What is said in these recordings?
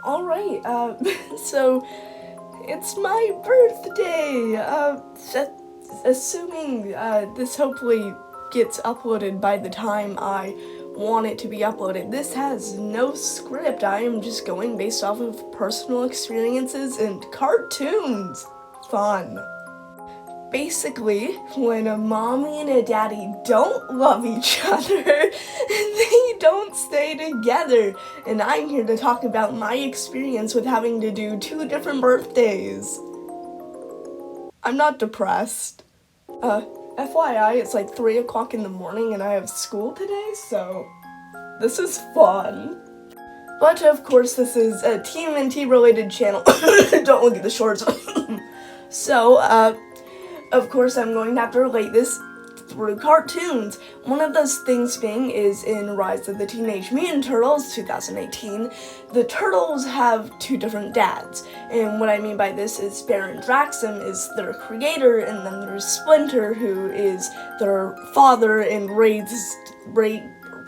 Alright, so it's my birthday! Assuming, this hopefully gets uploaded by the time I want it to be uploaded. This has no script. I am just going based off of personal experiences and cartoons. Fun. Basically, when a mommy and a daddy don't love each other, they don't stay together. And I'm here to talk about my experience with having to do 2 different birthdays. I'm not depressed. FYI, it's like 3 o'clock in the morning and I have school today, so this is fun. But of course, this is a TMNT related channel. Don't look at the shorts. So, of course, I'm going to have to relate this through cartoons. One of those things being is in Rise of the Teenage Mutant Turtles 2018, the Turtles have 2 different dads. And what I mean by this is Baron Draxum is their creator, and then there's Splinter, who is their father and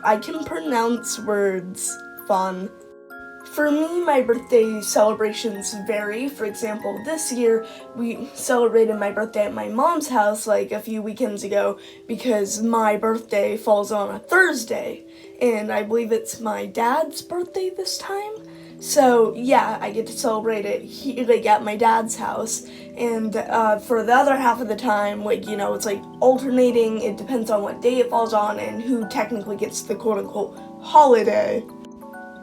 I can pronounce words. Fun. For me, my birthday celebrations vary. For example, this year, we celebrated my birthday at my mom's house like a few weekends ago because my birthday falls on a Thursday, and I believe it's my dad's birthday this time. So, yeah, I get to celebrate it here, at my dad's house, and for the other half of the time, it's alternating. It depends on what day it falls on and who technically gets the quote-unquote holiday.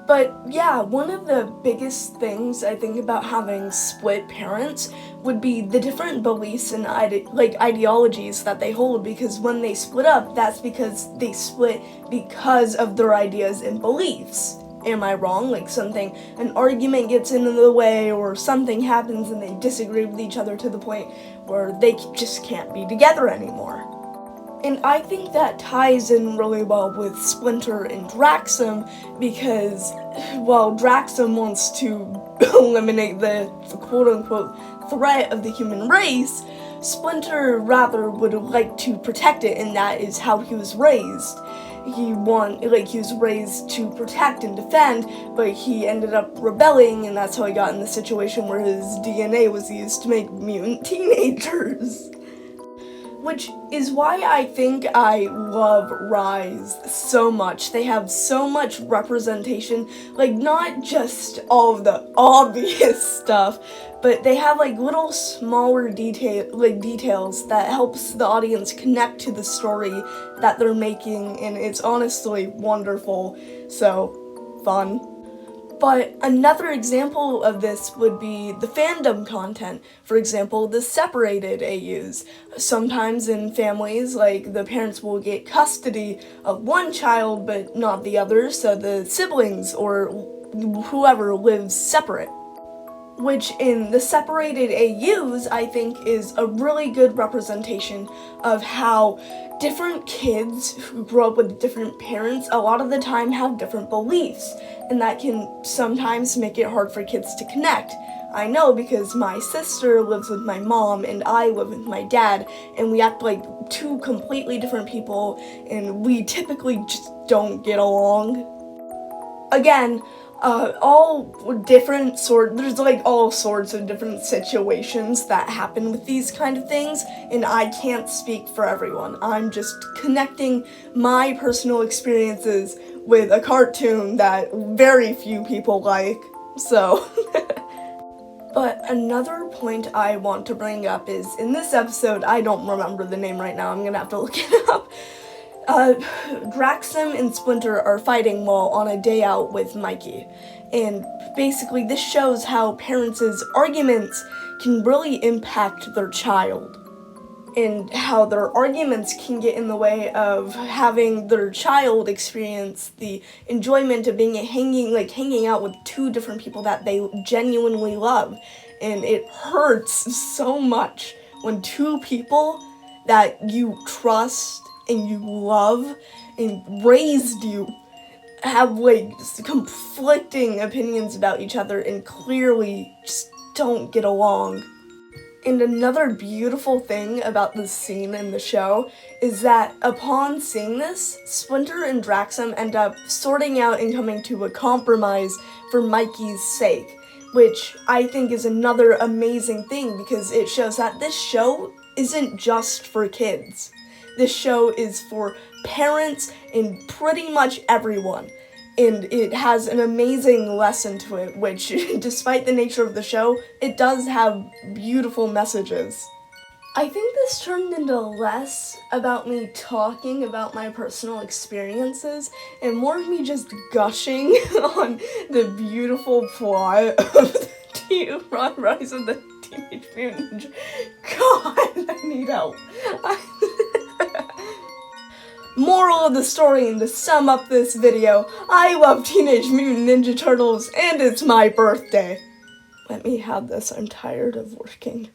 But yeah, one of the biggest things I think about having split parents would be the different beliefs and ideologies that they hold, because when they split up, that's because they split because of their ideas and beliefs. Am I wrong? An argument gets in the way or something happens and they disagree with each other to the point where they just can't be together anymore. And I think that ties in really well with Splinter and Draxum because, while Draxum wants to eliminate the quote-unquote threat of the human race, Splinter rather would like to protect it, and that is how he was raised. He was raised to protect and defend, but he ended up rebelling, and that's how he got in the situation where his DNA was used to make mutant teenagers. Which is why I think I love Rise so much. They have so much representation, not just all of the obvious stuff, but they have little smaller details that helps the audience connect to the story that they're making, and it's honestly wonderful. So, fun. But another example of this would be the fandom content. For example, the separated AUs. Sometimes in families, the parents will get custody of one child but not the other, so the siblings or whoever lives separate. Which in the separated AUs, I think is a really good representation of how different kids who grow up with different parents a lot of the time have different beliefs, and that can sometimes make it hard for kids to connect. I know because my sister lives with my mom and I live with my dad, and we act like 2 completely different people, and we typically just don't get along. Again, there's all sorts of different situations that happen with these kind of things, and I can't speak for everyone. I'm just connecting my personal experiences with a cartoon that very few people like, so. But another point I want to bring up is, in this episode, I don't remember the name right now, I'm gonna have to look it up. Draxum and Splinter are fighting while on a day out with Mikey. And basically this shows how parents' arguments can really impact their child. And how their arguments can get in the way of having their child experience the enjoyment of hanging out with 2 different people that they genuinely love. And it hurts so much when 2 people that you trust and you love and raised you have conflicting opinions about each other and clearly just don't get along. And another beautiful thing about this scene in the show is that upon seeing this, Splinter and Draxum end up sorting out and coming to a compromise for Mikey's sake, which I think is another amazing thing because it shows that this show isn't just for kids. This show is for parents and pretty much everyone. And it has an amazing lesson to it, which, despite the nature of the show, it does have beautiful messages. I think this turned into less about me talking about my personal experiences and more of me just gushing on the beautiful plot of Rise of the Teenage Mutant Ninja. God, I need help. Moral of the story, and to sum up this video, I love Teenage Mutant Ninja Turtles, and it's my birthday. Let me have this, I'm tired of working.